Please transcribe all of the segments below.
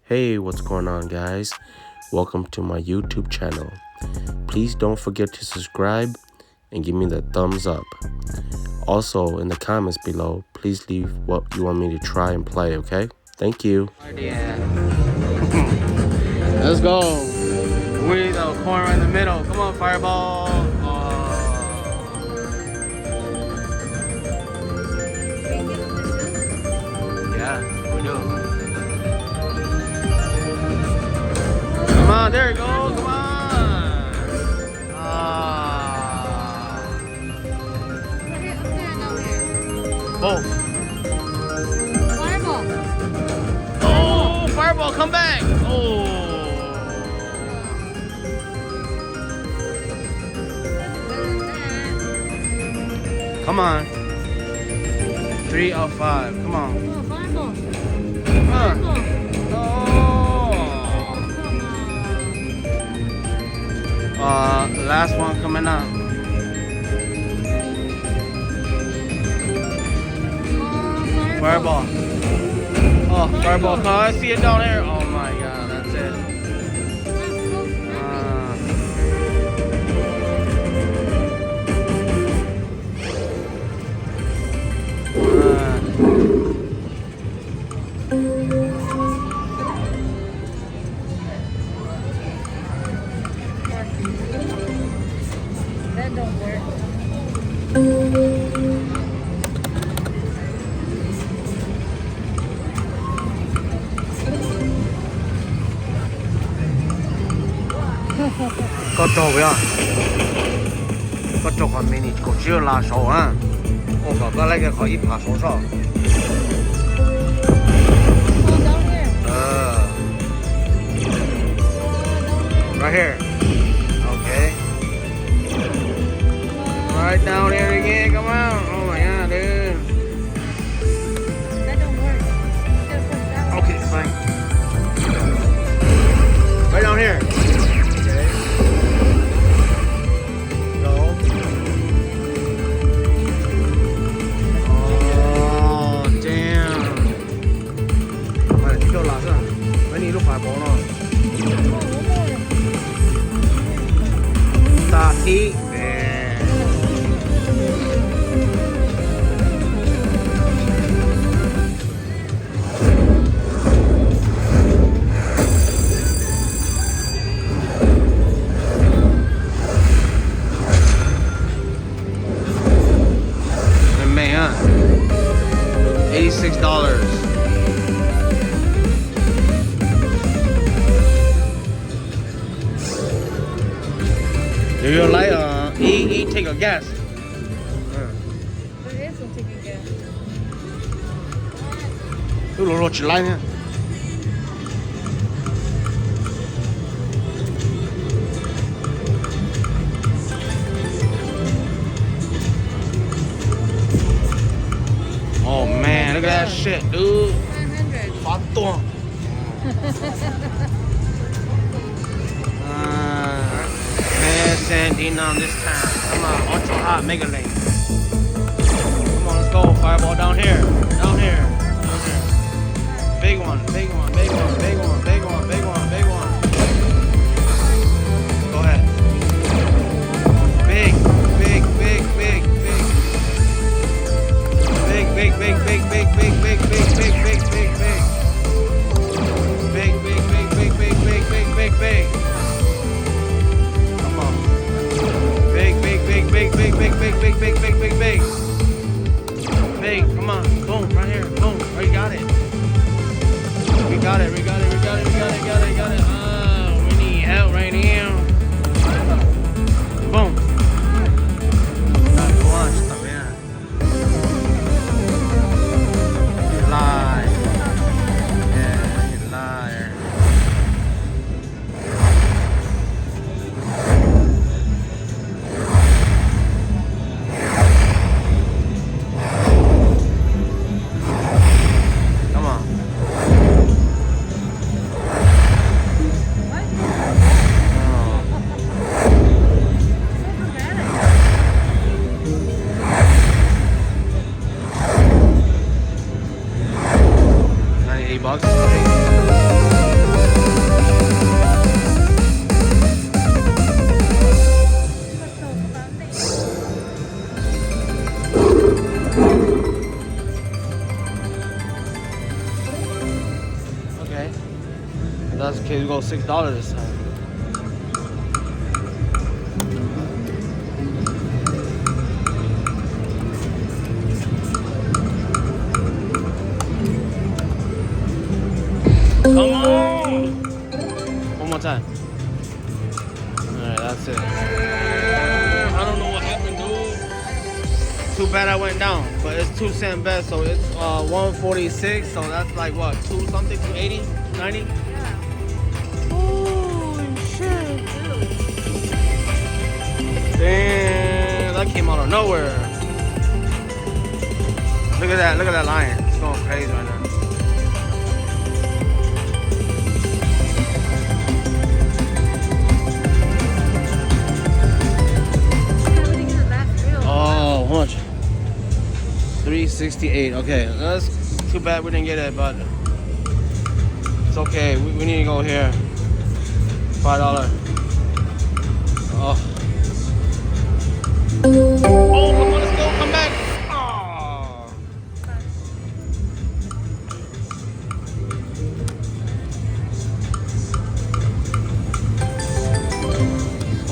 Hey, what's going on, guys? Welcome to my YouTube channel. Please don't forget to subscribe and give me the thumbs up. Also, in the comments below, please leave what you want me to try and play, okay? Thank you. Yeah. Let's go. We the corner in the middle. Come on, fireball. Yeah, we do. Come on, there you go. Come on. Both. Fireball. Oh, fireball, come back. Oh. Come on. 3 of 5. Come on. Oh, fireball. Come on. Oh. Last one coming up. Fireball. Oh, fireball. Oh, I see it down there. Oh my god, that's it. That don't work. 個做呀，個做係迷你個只要拿手啊，我哥哥那個可以爬手上。Right here. Okay. Right down here again. Come on. Oh my god, dude. That don't work. Okay, fine. Right down here. Okay. Go. Oh, damn. 快點做喇聲，俾你碌快步咯。打鐵。Man, $86. Do you like he take a guess? There is no taking gas. 都攞起來呢。Oh man, look at that shit, dude. 100. 发动。Man, sanding on this time. Come on, ultra hot mega lane. Come on, let's go. Fireball down here. Down here. Down here. Big one, big one, big one, big one, big one, big one, big one. Go ahead. Big, big, big, big, big. Big, big, big, big, big, big, big, big, big, big, big, big. Big, big, big, big, big, big, big, big, big. Come on. Big, big, big, big, big, big, big, big, big, big, big, big. Big, come on. Boom, right here. Boom. We got it. We got it, we got it, we got it, we got it, got it, got it. Oh, we need help right now. Boom. Not flush, también. You lie. Yeah, you liar. Come on. Okay. If that's the case, we go $6 this time. Come on! One more time. Alright, that's it. I don't know what happened, dude. Too bad I went down, but it's 2-cent bet, so it's 146. So that's like what, 2 something, 280, 290. Yeah. Holy shit! Damn, that came out of nowhere. Look at that lion. It's going crazy right now. Everything in the last reel. Oh, how much? 368. Okay, that's too bad we didn't get it, but it's okay. We need to go here. $5. Oh. Oh, come on, let's go. Come back. Oh.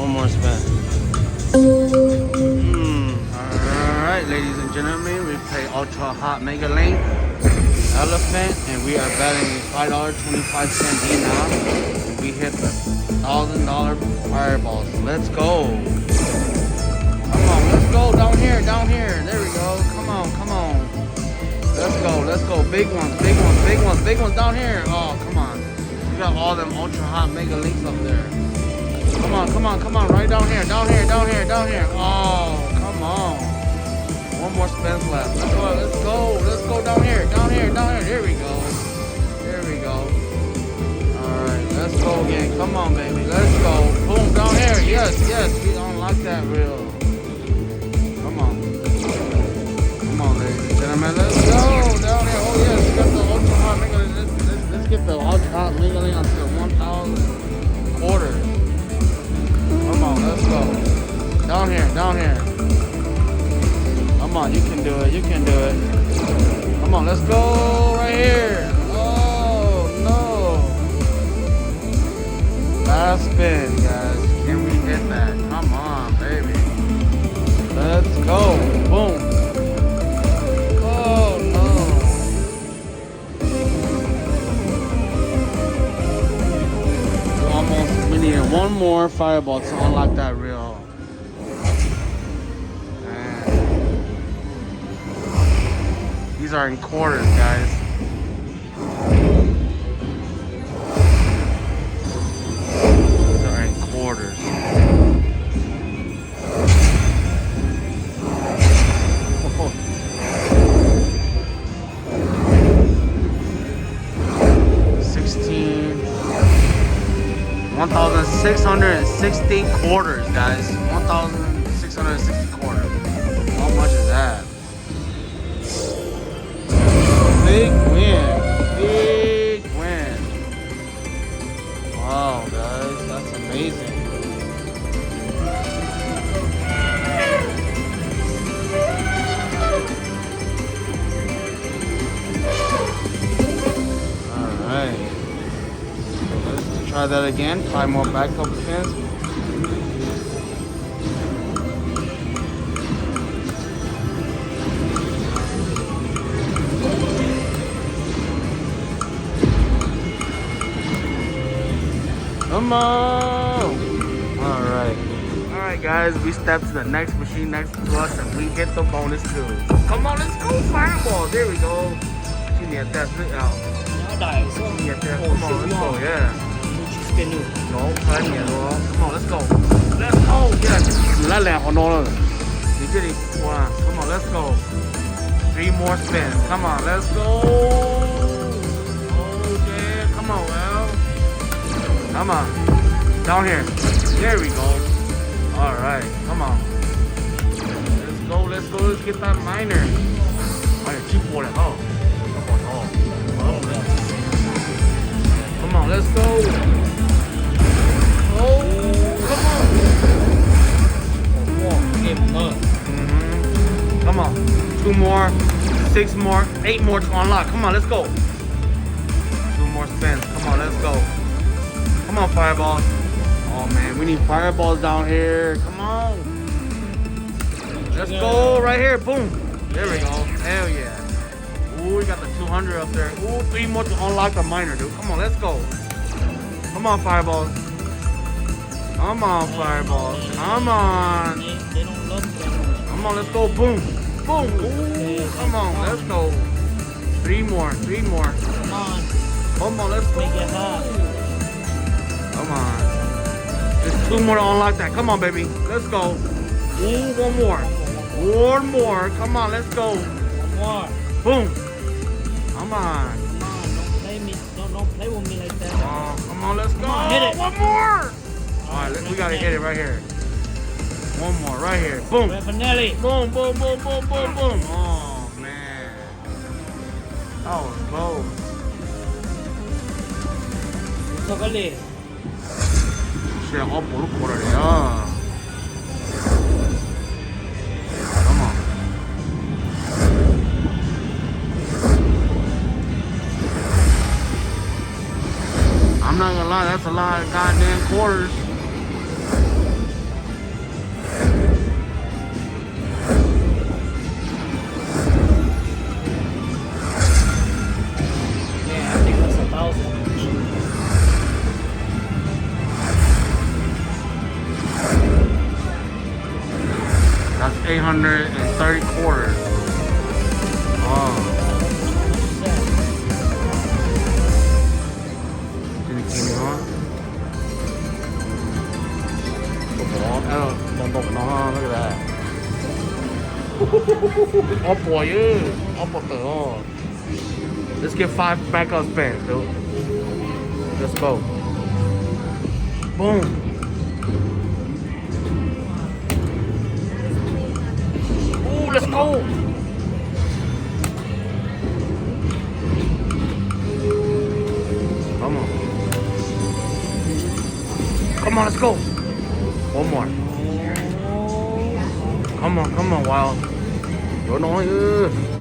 One more spin. Alright, ladies and gentlemen, we play Ultra Hot Mega Lane Elephant, and we are betting $5.25 in now. We hit the $1,000 fireballs. Let's go. Come on, let's go down here. There we go. Come on. Let's go. Big ones down here. Oh, come on. We got all them Ultra Hot Mega Links up there. Come on. Right down here. Oh, come on. One more spin left. Let's go down here. There we go. Alright, let's go again. Come on, baby. Let's go. Boom, down here. Yes. We don't like that real. Come on, ladies and gentlemen. Let's go down here. Oh, yes. We got the Ultra Hot Mega Link. Let's get the Ultra Hot Mega Link until 1,000 quarters. Come on, let's go. Down here. Come on, you can do it. Come on, let's go right here. Oh, no. Last spin, guys. Can we hit that? Come on, baby. Let's go. Boom. Oh, no. We need one more fireball to unlock that reel. These are in quarters, guys. These are in quarters. $1,660 quarters, guys. 1,660 quarters. How much is that? Big win. Wow, guys, that's amazing. All right. Let's try that again. 5 more backup spins. Come on! Alright guys, we stepped to the next machine next to us and we hit the bonus too. Come on, let's go, fireball! There we go. You need that split out. Come on, let's go, yeah. No, come on, let's go. Let's go! Yeah, come on, let's go. 3 more spins. Come on, let's go. Oh yeah, come on, well. Come on. Down here. There we go. Alright, come on. Let's go. Let's get that miner. Come on, let's go. Oh, come on. Come on. 2 more, 6 more, 8 more to unlock. Come on, let's go. 2 more spins. Come on, let's go. Come on, fireballs. Oh man, we need fireballs down here. Come on. Let's go right here. Boom. There we go. Hell yeah. Ooh, we got the 200 up there. Ooh, 3 more to unlock the miner, dude. Come on, let's go. Come on, fireballs. Come on, fireballs. Come on. They don't love them. Come on, let's go. Boom. Boom. Ooh, come on, let's go. 3 more. 3 more. Come on, Come on, let's go. make it hot. Come on. There's 2 more to unlock that. Come on, baby. Let's go. Ooh, 1 more. 1 more. Come on, let's go. One more. Boom. Come on. Come on, don't play me. Don't play with me like that. Oh, come on, let's go. on, hit it. 1 more. All right, we gotta hit it right here. 1 more right here. Boom. Rafanelli. Boom, boom, boom, boom, boom, boom. Oh, man. That was close. Chocolate. Shit, up for the quarter there. Come on. I'm not gonna lie, that's a lot of goddamn quarters. Yeah, I think that's 1,000. That's 830 quarters. Oh. Did it keep me on? Look at that. Oh boy, yeah. Up there. Let's get 5 backup spins, dude. Let's go. Boom. Ooh, let's go. Come on. Come on, let's go. 1 more. Come on, Wild. You're annoying.